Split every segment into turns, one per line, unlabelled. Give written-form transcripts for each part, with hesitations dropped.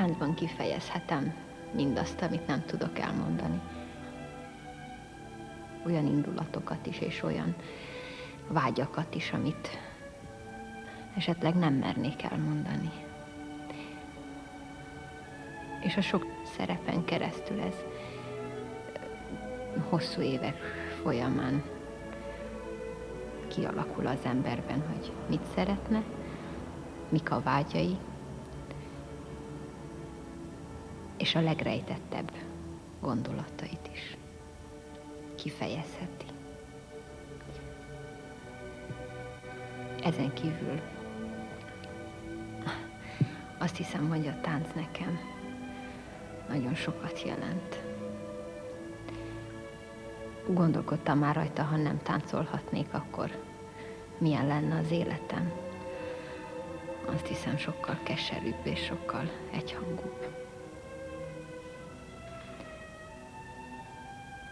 táncban kifejezhetem mindazt, amit nem tudok elmondani. Olyan indulatokat is, és olyan vágyakat is, amit esetleg nem mernék elmondani. És a sok szerepen keresztül ez hosszú évek folyamán kialakul az emberben, hogy mit szeretne, mik a vágyai, és a legrejtettebb gondolatait is kifejezheti. Ezen kívül azt hiszem, hogy a tánc nekem nagyon sokat jelent. Gondolkodtam már rajta, ha nem táncolhatnék, akkor milyen lenne az életem. Azt hiszem, sokkal keserűbb és sokkal egyhangúbb.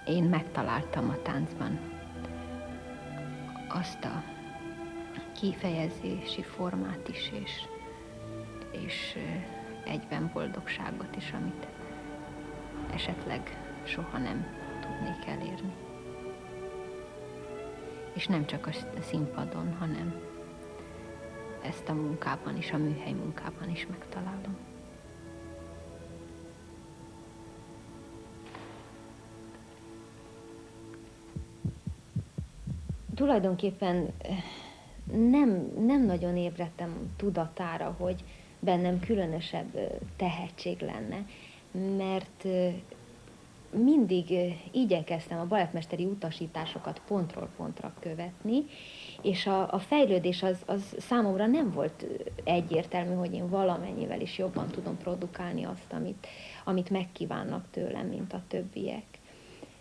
Én megtaláltam a táncban azt a kifejezési formát is, és egyben boldogságot is, amit esetleg soha nem tudnék elérni. És nem csak a színpadon, hanem ezt a munkában is, a műhely munkában is megtalálom. Tulajdonképpen nem nagyon ébredtem tudatára, hogy bennem különösebb tehetség lenne, mert mindig igyekeztem a balettmesteri utasításokat pontról pontra követni, és a fejlődés az számomra nem volt egyértelmű, hogy én valamennyivel is jobban tudom produkálni azt, amit megkívánnak tőlem, mint a többiek.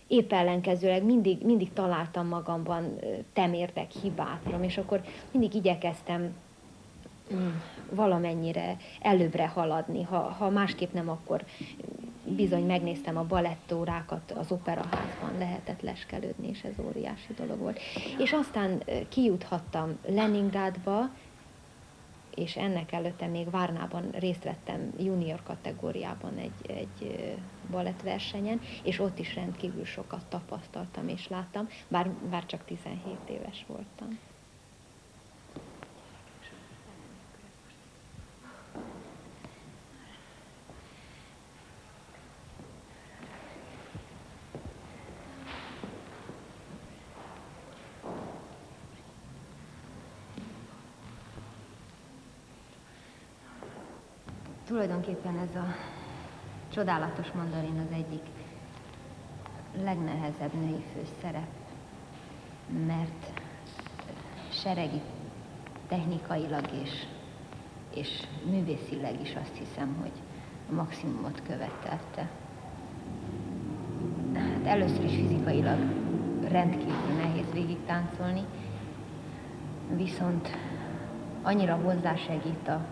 Épp ellenkezőleg mindig találtam magamban temérdek, hibátlan, és akkor mindig igyekeztem valamennyire előbbre haladni. Ha másképp nem, akkor bizony megnéztem a balettórákat, az operaházban lehetett leskelődni, és ez óriási dolog volt. És aztán kijuthattam Leningrádba, és ennek előtte még Várnában részt vettem junior kategóriában egy balettversenyen, és ott is rendkívül sokat tapasztaltam és láttam, bár csak 17 éves voltam. Tulajdonképpen ez a csodálatos mandarin az egyik legnehezebb női főszerep, mert seregi technikailag és művészileg is azt hiszem, hogy a maximumot követelte. Hát először is fizikailag rendkívül nehéz végig táncolni, viszont annyira hozzásegít a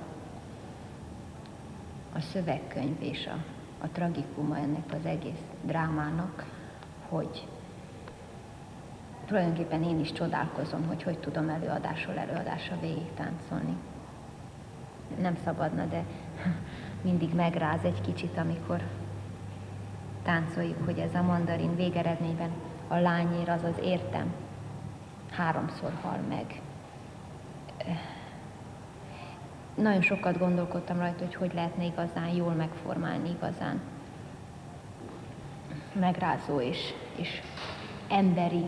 szövegkönyv és a tragikuma ennek az egész drámának, hogy tulajdonképpen én is csodálkozom, hogy tudom előadásról előadásra végig táncolni. Nem szabadna, de mindig megráz egy kicsit, amikor táncoljuk, hogy ez a mandarin végeredményben a lányér, azaz értem, 3-szor hal meg. Nagyon sokat gondolkodtam rajta, hogy lehetne igazán jól megformálni, igazán megrázó és emberi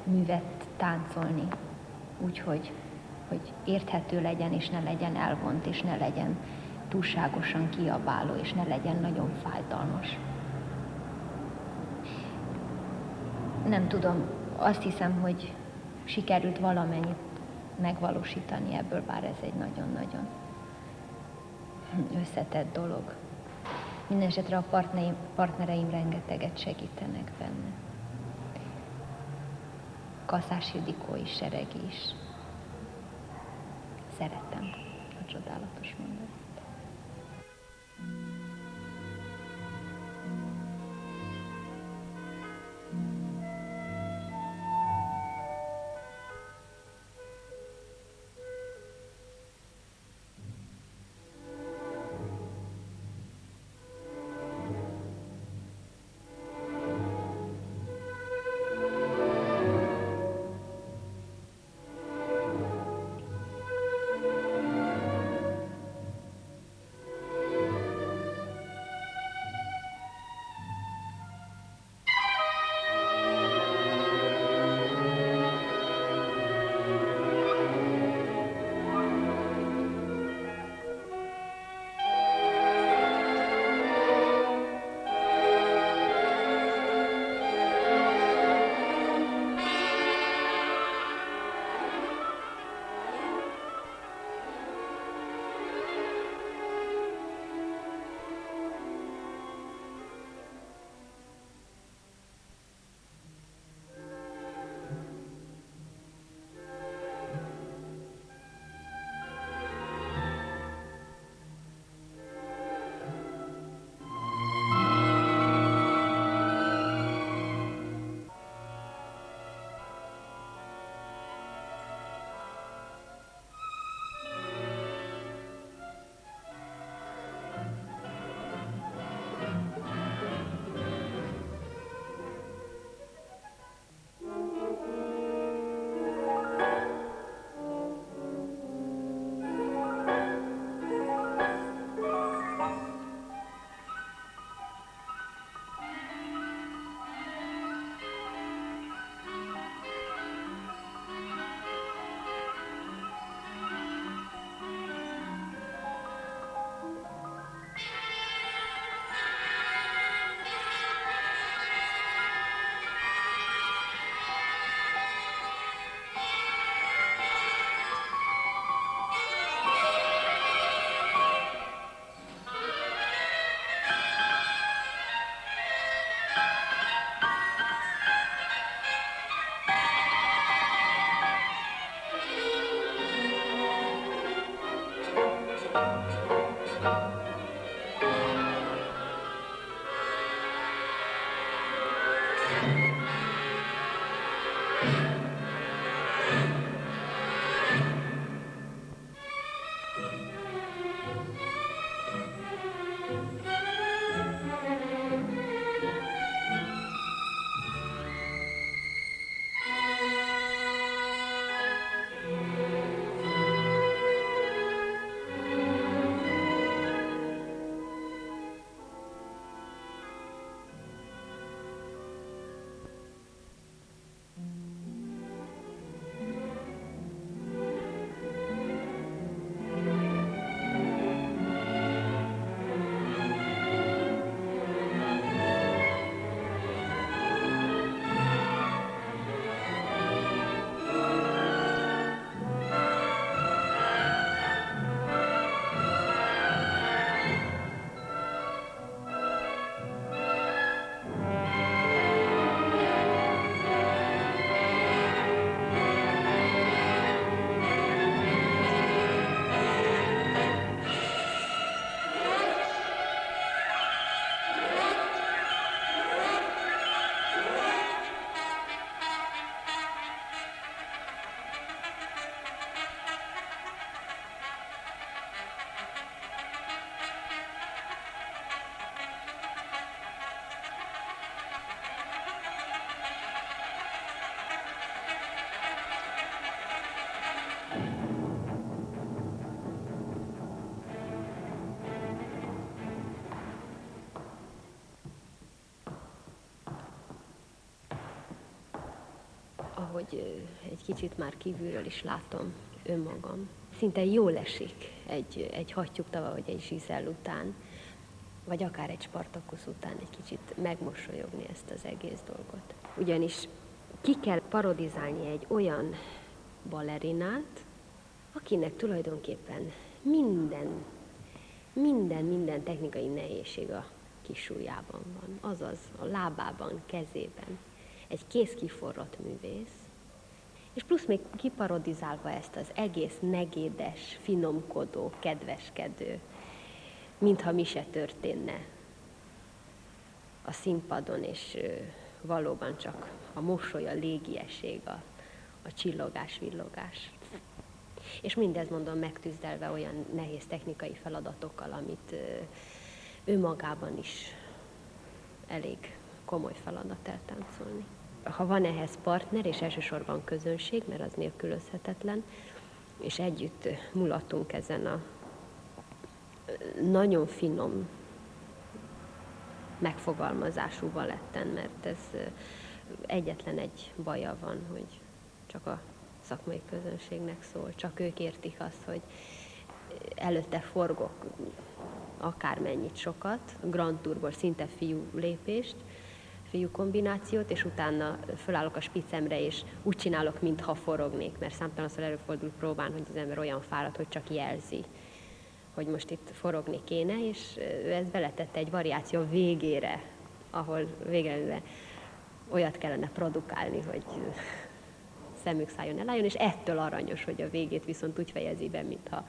művet táncolni, úgyhogy hogy érthető legyen, és ne legyen elvont, és ne legyen túlságosan kiabáló, és ne legyen nagyon fájdalmas. Nem tudom, azt hiszem, hogy sikerült valamennyit megvalósítani ebből, bár ez egy nagyon-nagyon összetett dolog. Mindenesetre a partnereim rengeteget segítenek benne. Kaszás Ildikó is, Seregi is. Szeretem a csodálatos mondatot.
Ahogy egy kicsit már kívülről is látom önmagam. Szinte jól esik egy hattyúktava vagy egy Zsizell után, vagy akár egy Spartakusz után egy kicsit megmosolyogni ezt az egész dolgot. Ugyanis ki kell parodizálni egy olyan balerinát, akinek tulajdonképpen minden technikai nehézség a kisujjában van, azaz a lábában, kezében. Egy kézkiforrott művész, és plusz még kiparodizálva ezt az egész negédes, finomkodó, kedveskedő, mintha mi se történne a színpadon, és valóban csak a mosoly, a légiesség, a csillogás, villogás. És mindez, mondom, megtüzdelve olyan nehéz technikai feladatokkal, amit önmagában is elég komoly feladat eltáncolni. Ha van ehhez partner, és elsősorban közönség, mert az nélkülözhetetlen, és együtt mulatunk ezen a nagyon finom megfogalmazású baletten, mert ez egyetlen egy baja van, hogy csak a szakmai közönségnek szól, csak ők értik azt, hogy előtte forgok akármennyit sokat, Grand Tourból szinte fiú lépést, fiú kombinációt, és utána fölállok a spicemre, és úgy csinálok, mintha forognék, mert számtalanszor előfordul próbán, hogy az ember olyan fáradt, hogy csak jelzi, hogy most itt forogni kéne, és ez beletette egy variáció végére, ahol végre olyat kellene produkálni, hogy szemük szálljon elálljon, és ettől aranyos, hogy a végét viszont úgy fejezi be, mintha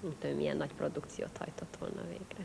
nem tudom, milyen nagy produkciót hajtott volna végre.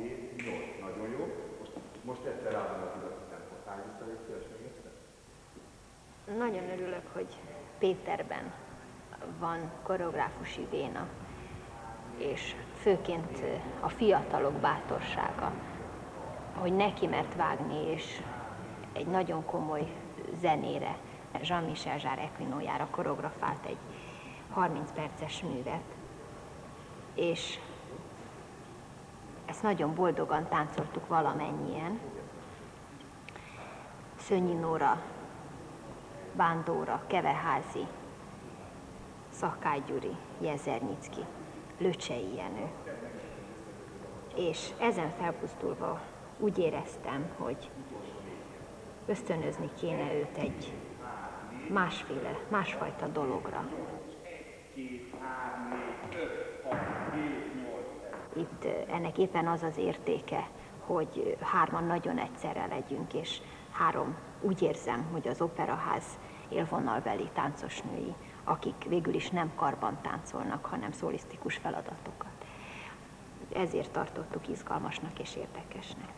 7, 8. Nagyon jó. Most egyszer ráadom az igaz a tempót. Állj vissza, hogy szíves még egyszer.
Nagyon örülök, hogy Péterben van koreográfusi véna, és főként a fiatalok bátorsága, hogy neki mert vágni, és egy nagyon komoly zenére, Jean-Michel Jarre Equinojára koreografált egy 30 perces művet, és ezt nagyon boldogan táncoltuk valamennyien. Szönnyi Nóra, Bándóra, Keveházi, Szakály Gyuri, Jezernyicki, Löcsei Jenő. És ezen felpusztulva úgy éreztem, hogy ösztönözni kéne őt egy másfajta dologra. Itt ennek éppen az az értéke, hogy hárman nagyon egyszerre legyünk, és három, úgy érzem, hogy az Operaház élvonalbeli táncosnői, akik végül is nem karban táncolnak, hanem szolisztikus feladatokat. Ezért tartottuk izgalmasnak és érdekesnek.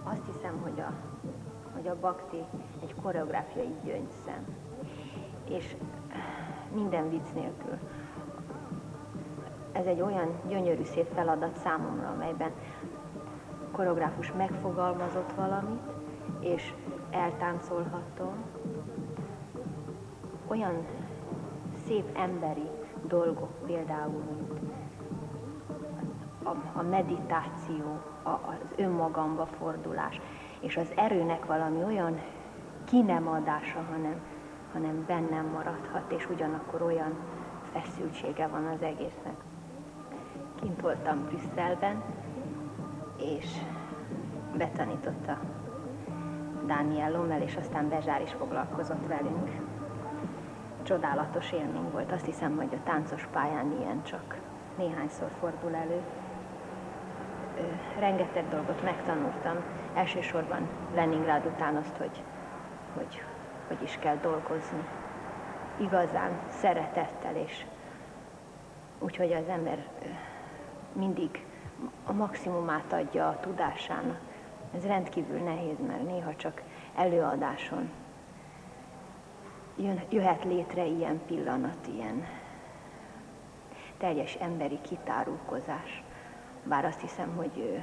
Azt hiszem, hogy a bakti egy koreográfiai gyöngyszem, és minden vicc nélkül. Ez egy olyan gyönyörű szép feladat számomra, amelyben a koreográfus megfogalmazott valamit, és eltáncolhatom. Olyan szép emberi dolgok például, mint a meditáció, az önmagamba fordulás, és az erőnek valami olyan ki nem adása, hanem bennem maradhat, és ugyanakkor olyan feszültsége van az egésznek. Kint voltam Brüsszelben, és betanította Dániellómmel, és aztán Bezsár is foglalkozott velünk. Csodálatos élmény volt. Azt hiszem, hogy a táncos pályán ilyen csak néhányszor fordul elő. Rengeteg dolgot megtanultam. Elsősorban Leningrád után azt, hogy is kell dolgozni. Igazán, szeretettel, és úgyhogy az ember mindig a maximumát adja a tudásának. Ez rendkívül nehéz, mert néha csak előadáson jöhet létre ilyen pillanat, ilyen teljes emberi kitárulkozás. Bár azt hiszem, hogy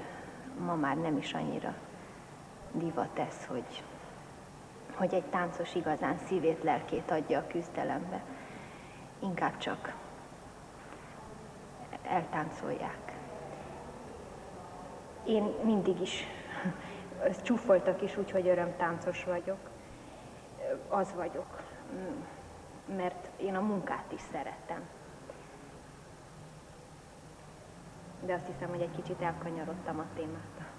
ma már nem is annyira divat ez, hogy egy táncos igazán szívét, lelkét adja a küzdelembe. Inkább csak eltáncolják. Én mindig is csúfoltak is úgy, hogy örömtáncos vagyok. Az vagyok, mert én a munkát is szeretem. De azt hiszem, hogy egy kicsit elkanyarodtam a témától.